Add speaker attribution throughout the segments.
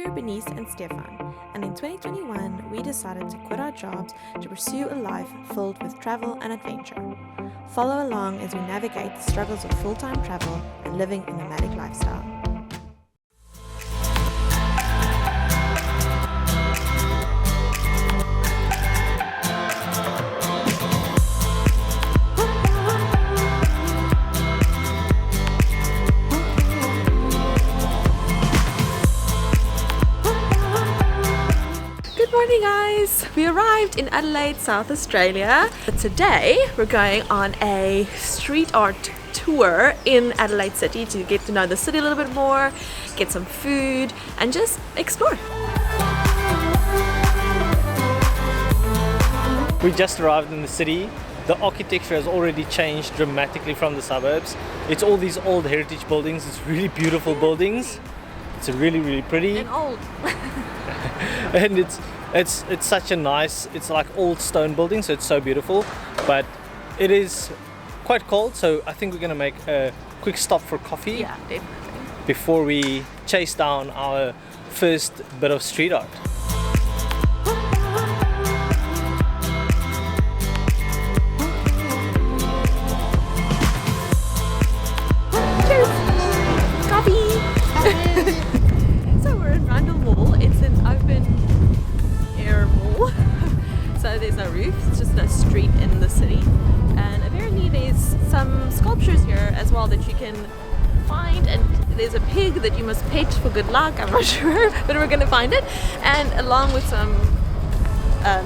Speaker 1: are Bernice and Stefan, and in 2021 we decided to quit our jobs to pursue a life filled with travel and adventure. Follow along as we navigate the struggles of full-time travel and living a nomadic lifestyle. Good morning guys! We arrived in Adelaide, South Australia. But today we're going on a street art tour in Adelaide City to get to know the city a little bit more, get some food and just explore.
Speaker 2: We just arrived in the city. The architecture has already changed dramatically from the suburbs. It's all these old heritage buildings. It's really beautiful buildings. It's really pretty.
Speaker 1: And old.
Speaker 2: And it's such a nice, it's like old stone building, so it's so beautiful. But it is quite cold, so I think we're gonna make a quick stop for coffee.
Speaker 1: Yeah, definitely.
Speaker 2: Before we chase down our first bit of street art.
Speaker 1: So there's no roof, it's just a street in the city, and apparently there's some sculptures here as well that you can find, and there's a pig that you must pet for good luck, I'm not sure, but we're gonna find it, and along with some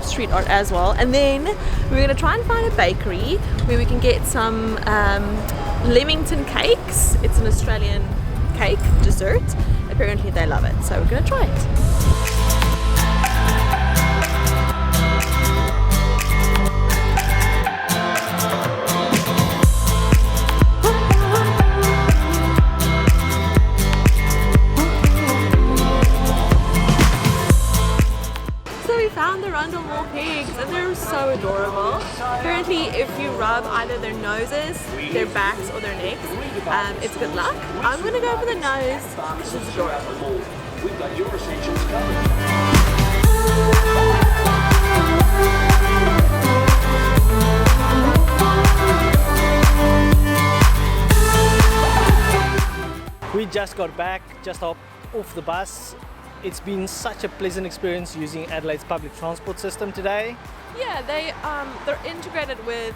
Speaker 1: street art as well. And then we're gonna try and find a bakery where we can get some Leamington cakes. It's an Australian cake dessert. Apparently they love it, so we're gonna try it. Pigs, and they're so adorable. Apparently if you rub either their noses, their backs or their necks, it's good luck. I'm gonna go for the nose because it's adorable. We've got your essentials covered.
Speaker 2: We just got back, just off the bus. It's been such a pleasant experience using Adelaide's public transport system today.
Speaker 1: Yeah, they're integrated with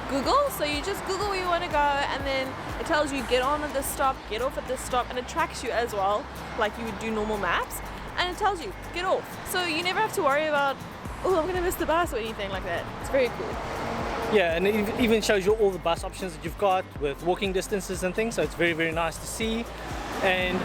Speaker 1: Google, so you just Google where you want to go, and then it tells you get on at this stop, get off at this stop, and it tracks you as well, like you would do normal maps, and it tells you get off. So you never have to worry about, oh, I'm gonna miss the bus or anything like that. It's very cool.
Speaker 2: Yeah, and it even shows you all the bus options that you've got with walking distances and things, so it's very nice to see. And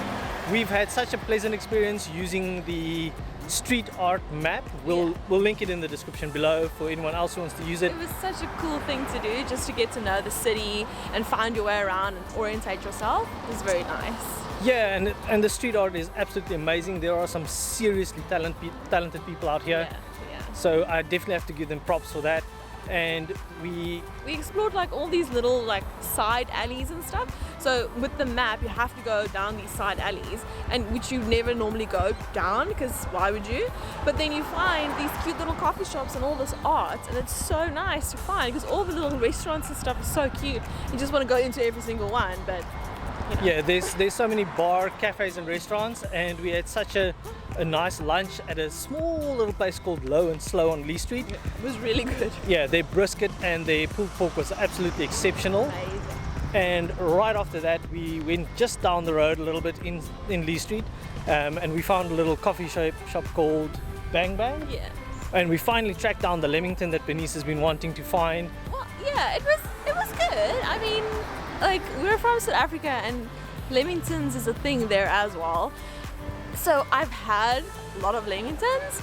Speaker 2: we've had such a pleasant experience using the street art map. We'll link it in the description below for anyone else who wants to use it.
Speaker 1: It was such a cool thing to do, just to get to know the city and find your way around and orientate yourself. It was very nice.
Speaker 2: Yeah, and the street art is absolutely amazing. There are some seriously talented people out here.
Speaker 1: Yeah.
Speaker 2: So I definitely have to give them props for that. And we
Speaker 1: explored like all these little like side alleys and stuff. So with the map you have to go down these side alleys, and which you never normally go down because why would you? But then you find these cute little coffee shops and all this art, and it's so nice to find because all the little restaurants and stuff is so cute. You just want to go into every single one, but you know.
Speaker 2: Yeah, there's so many bar, cafes and restaurants, and we had such a nice lunch at a small little place called Low and Slow on Lee Street.
Speaker 1: It was really good.
Speaker 2: Yeah, their brisket and their pulled pork was absolutely exceptional.
Speaker 1: Amazing.
Speaker 2: And right after that we went just down the road a little bit in Lee Street, and we found a little coffee shop called Bang Bang.
Speaker 1: Yeah.
Speaker 2: And we finally tracked down the Leamington that Bernice has been wanting to find.
Speaker 1: Well, yeah, it was good. I mean, like, we're from South Africa and Leamingtons is a thing there as well. So I've had a lot of Leamingtons.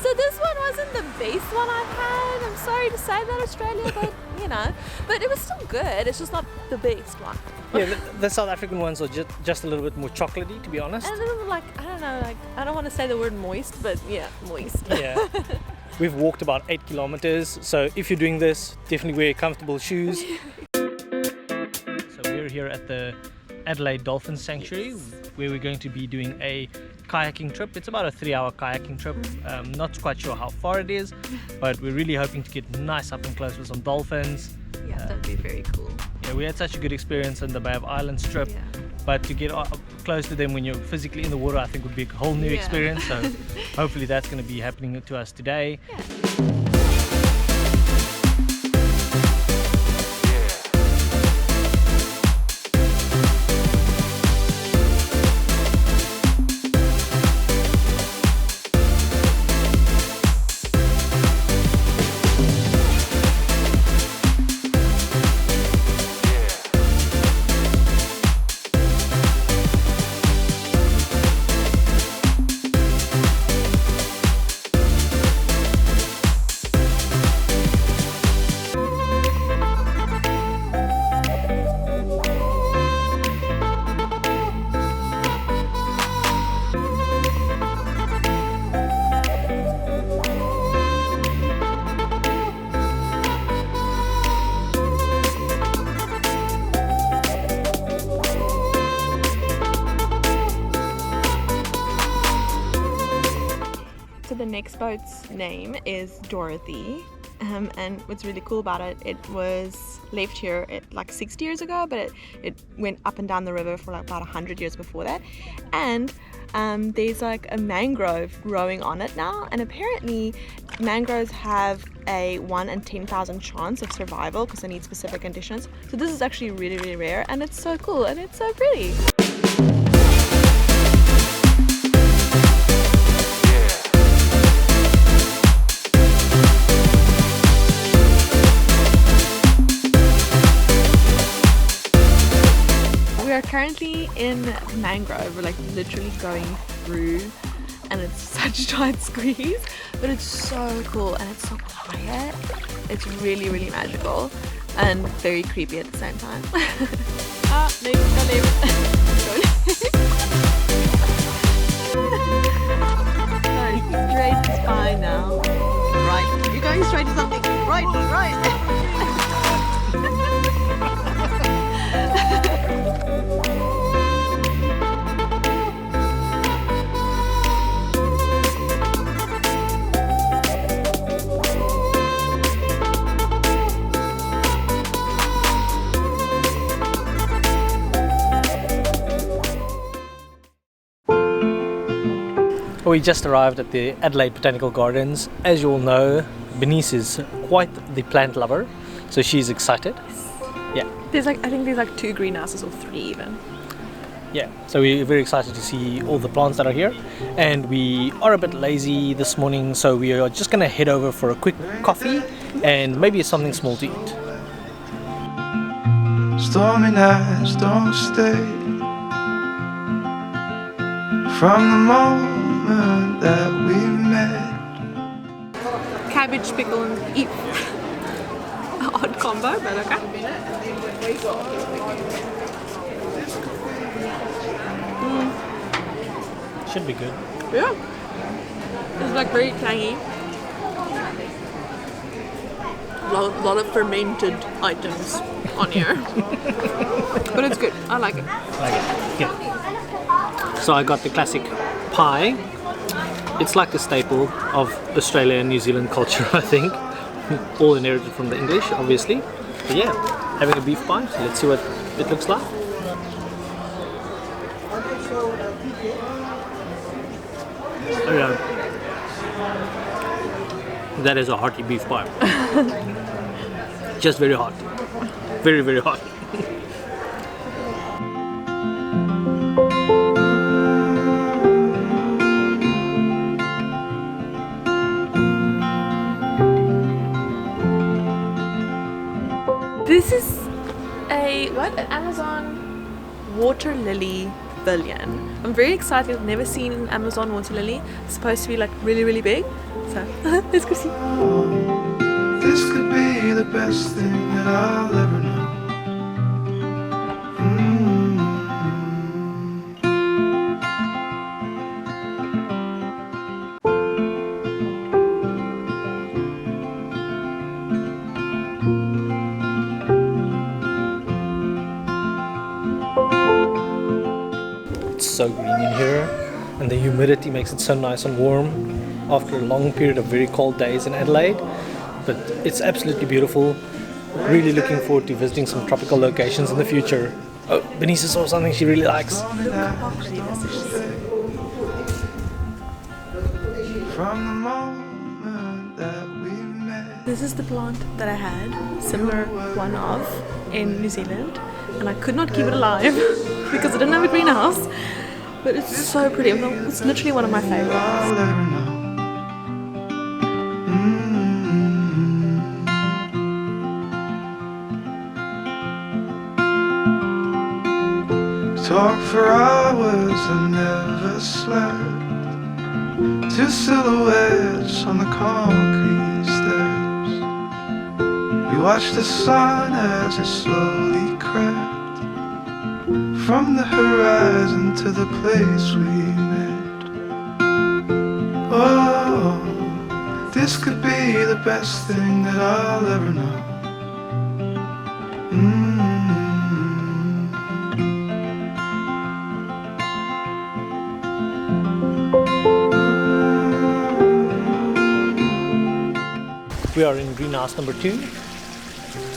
Speaker 1: So this one wasn't the best one I've had. I'm sorry to say that, Australia, but you know, but it was still good. It's just not the best one.
Speaker 2: Yeah, the South African ones are just a little bit more chocolatey, to be honest.
Speaker 1: And a little like, I don't know, like, I don't want to say the word moist, but yeah, moist.
Speaker 2: Yeah. We've walked about 8 kilometers, so if you're doing this, definitely wear comfortable shoes. So we're here at the Adelaide Dolphin Sanctuary, where we're going to be doing a kayaking trip. It's about a 3-hour kayaking trip. Not quite sure how far it is, but we're really hoping to get nice up and close with some dolphins.
Speaker 1: Yeah, that'd be very cool.
Speaker 2: Yeah, we had such a good experience in the Bay of Islands trip,
Speaker 1: Yeah.
Speaker 2: but to get close to them when you're physically in the water, I think would be a whole new
Speaker 1: Yeah.
Speaker 2: experience. So hopefully that's going to be happening to us today.
Speaker 1: Yeah. So the next boat's name is Dorothy, and what's really cool about it, it was left here like 60 years ago, but it went up and down the river for like about 100 years before that, and there's like a mangrove growing on it now, and apparently mangroves have a 1 in 10,000 chance of survival because they need specific conditions. So this is actually really, really rare, and it's so cool and it's so pretty. We are currently in mangrove. We're like literally going through, and it's such a tight squeeze, but it's so cool and it's so quiet. It's really, really magical and very creepy at the same time. Ah, leave, go leave. No, straight is fine now. Right, you're going straight to something. Right, right.
Speaker 2: We just arrived at the Adelaide Botanical Gardens. As you all know, Bernice is quite the plant lover, so she's excited. Yeah.
Speaker 1: I think there's like 2 greenhouses or 3 even.
Speaker 2: Yeah, so we're very excited to see all the plants that are here, and we are a bit lazy this morning, so we are just gonna head over for a quick coffee and maybe something small to eat.
Speaker 3: Stormy nights don't stay. From the moment that we met,
Speaker 1: Cabbage, pickle and eat. Odd combo, but okay.
Speaker 2: Should be good.
Speaker 1: Yeah. It's like very tangy. Lot of fermented items on here. But it's good. I like it.
Speaker 2: Like it. Yeah. So I got the classic pie. It's like a staple of Australia and New Zealand culture, I think. All inherited from the English, obviously. But yeah, having a beef pie. So let's see what it looks like. Oh yeah. That is a hearty beef pie. Just very hot. Very, very hot.
Speaker 1: This is an Amazon water lily pavilion. I'm very excited. I've never seen an Amazon water lily. It's supposed to be like really, really big. So let's go see.
Speaker 3: this could be the best thing that I'll ever know.
Speaker 2: It's so green in here. and the humidity makes it so nice and warm after a long period of very cold days in Adelaide. But it's absolutely beautiful. Really looking forward to visiting some tropical locations in the future. Oh, Benice saw something she really likes.
Speaker 1: Look how pretty this is.
Speaker 3: From the moment that we met.
Speaker 1: This is the plant that I had, similar one of, in New Zealand, and I could not keep it alive because I didn't have a greenhouse. But it's so pretty. It's literally one of my favorites.
Speaker 3: I'll ever know. Talk for hours and never slept. Two silhouettes on the concrete steps. We watched the sun as it slowly crept from the horizon to the place we met. Oh, this could be the best thing that I'll ever know.
Speaker 2: We are in greenhouse number 2.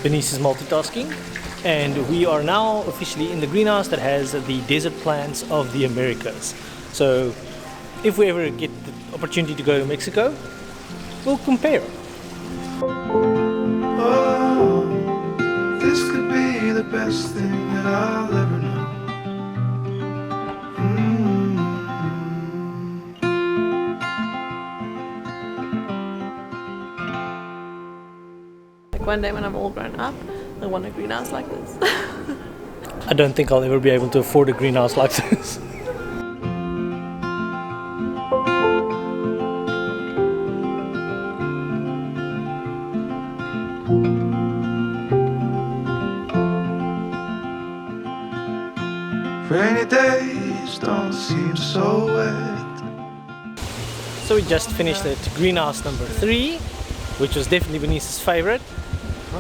Speaker 2: Benice is multitasking, and we are now officially in the greenhouse that has the desert plants of the Americas. So if we ever get the opportunity to go to Mexico, we'll compare.
Speaker 3: Oh, this could be the best thing that I'll ever know.
Speaker 1: One day when I'm all grown up, I want a greenhouse like this.
Speaker 2: I don't think I'll ever be able to afford a greenhouse like this.
Speaker 3: Rainy days don't seem so wet.
Speaker 2: So we just finished at greenhouse number 3, which was definitely Benice's favorite.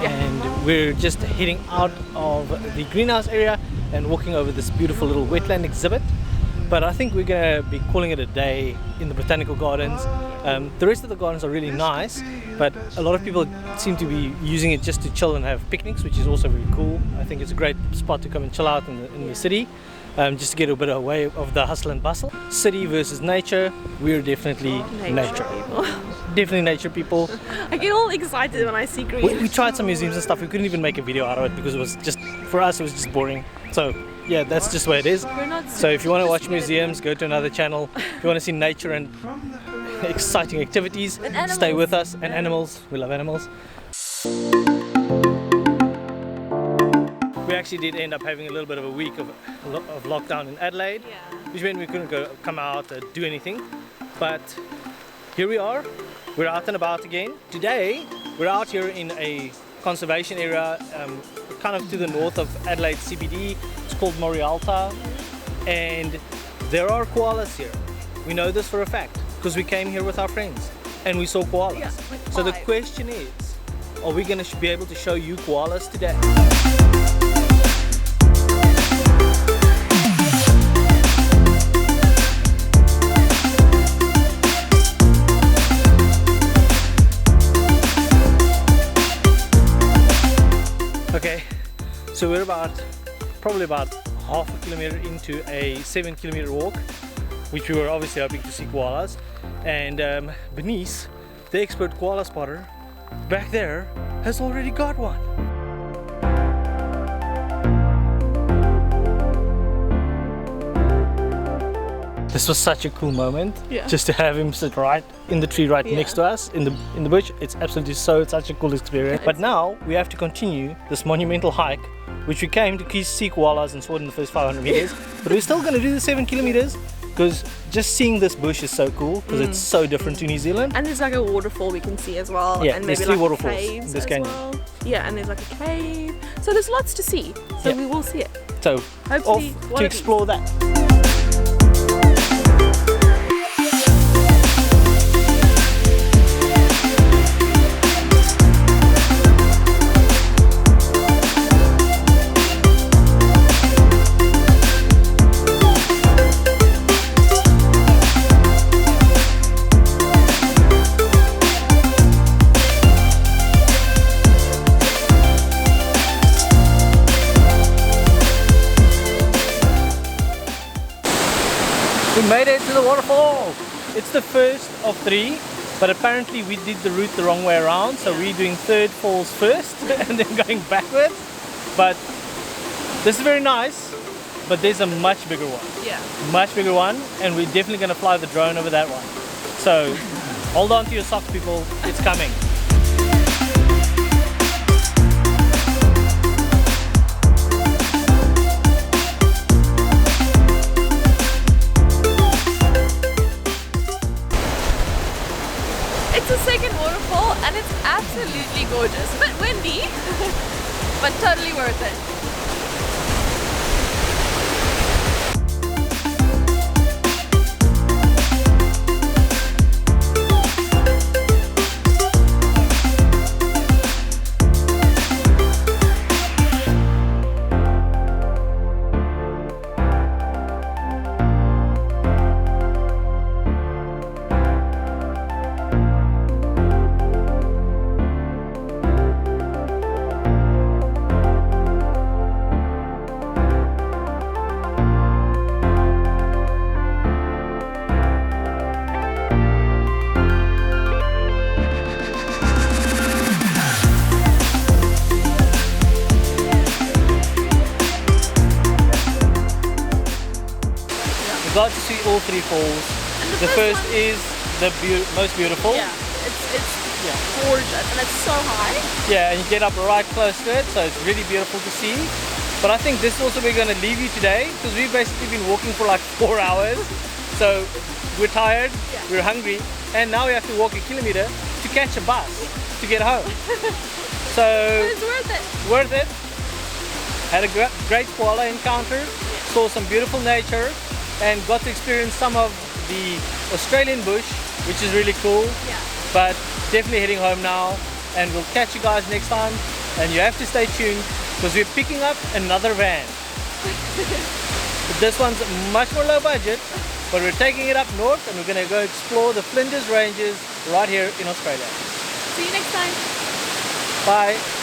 Speaker 2: And we're just heading out of the greenhouse area and walking over this beautiful little wetland exhibit. But I think we're gonna be calling it a day in the Botanical Gardens. The rest of the gardens are really nice, but a lot of people seem to be using it just to chill and have picnics, which is also very cool. I think it's a great spot to come and chill out in the city, just to get a bit away of the hustle and bustle. City versus nature, we're definitely nature.
Speaker 1: People.
Speaker 2: Definitely nature people.
Speaker 1: I get all excited when I see green.
Speaker 2: We tried some museums and stuff. We couldn't even make a video out of it because it was just, for us, it was just boring. So yeah, that's just where it is. So if you want to watch museums, go to another channel. If you want to see nature and exciting activities, stay with us. And animals, we love animals. We actually did end up having a little bit of a week of lockdown in Adelaide, which meant we couldn't come out do anything. But here we are. We're out and about again. Today, we're out here in a conservation area, kind of to the north of Adelaide CBD. It's called Morialta, and there are koalas here. We know this for a fact because we came here with our friends and we saw koalas.
Speaker 1: Yeah, like
Speaker 2: so the
Speaker 1: 5.
Speaker 2: question is, are we going to be able to show you koalas today? Okay, so we're probably about half a kilometer into a 7-kilometer walk, which we were obviously hoping to see koalas. And Benice, the expert koala spotter, back there has already got one. This was such a cool moment, just to have him sit right in the tree right next to us in the bush. It's absolutely such a cool experience. But now we have to continue this monumental hike, which we came to see koalas and saw it in the first 500 meters. But we're still going to do the 7 kilometers because just seeing this bush is so cool because it's so different to New Zealand.
Speaker 1: And there's like a waterfall we can see as well.
Speaker 2: Yeah,
Speaker 1: and
Speaker 2: there's
Speaker 1: maybe
Speaker 2: 3
Speaker 1: like
Speaker 2: waterfalls
Speaker 1: caves
Speaker 2: in this
Speaker 1: as
Speaker 2: canyon.
Speaker 1: well. Yeah, and there's like a cave. So there's lots to see. So we will see it.
Speaker 2: So
Speaker 1: Hopefully,
Speaker 2: off to explore that. Oh, it's the first of 3, but apparently we did the route the wrong way around, so we're doing third falls first and then going backwards. But this is very nice, but there's a much bigger one.
Speaker 1: Yeah.
Speaker 2: Much bigger one, and we're definitely going to fly the drone over that one. So hold on to your socks, people, it's coming.
Speaker 1: It's a second waterfall and it's absolutely gorgeous. A bit windy, but totally worth it.
Speaker 2: We got to see all 3 falls.
Speaker 1: And
Speaker 2: The first
Speaker 1: one,
Speaker 2: is the most beautiful.
Speaker 1: yeah, it's gorgeous and it's so high.
Speaker 2: Yeah, and you get up right close to it, so it's really beautiful to see. But I think this is also we're going to leave you today, because we've basically been walking for like 4 hours. So we're tired, we're hungry, and now we have to walk a kilometer to catch a bus to get home. So
Speaker 1: But it's worth it.
Speaker 2: worth it. Had a great koala encounter, saw some beautiful nature, and got to experience some of the Australian bush, which is really cool.
Speaker 1: Yeah.
Speaker 2: But definitely heading home now, and we'll catch you guys next time. And you have to stay tuned, because we're picking up another van. This one's much more low budget, but we're taking it up north and we're going to go explore the Flinders Ranges right here in Australia.
Speaker 1: See you next time.
Speaker 2: Bye.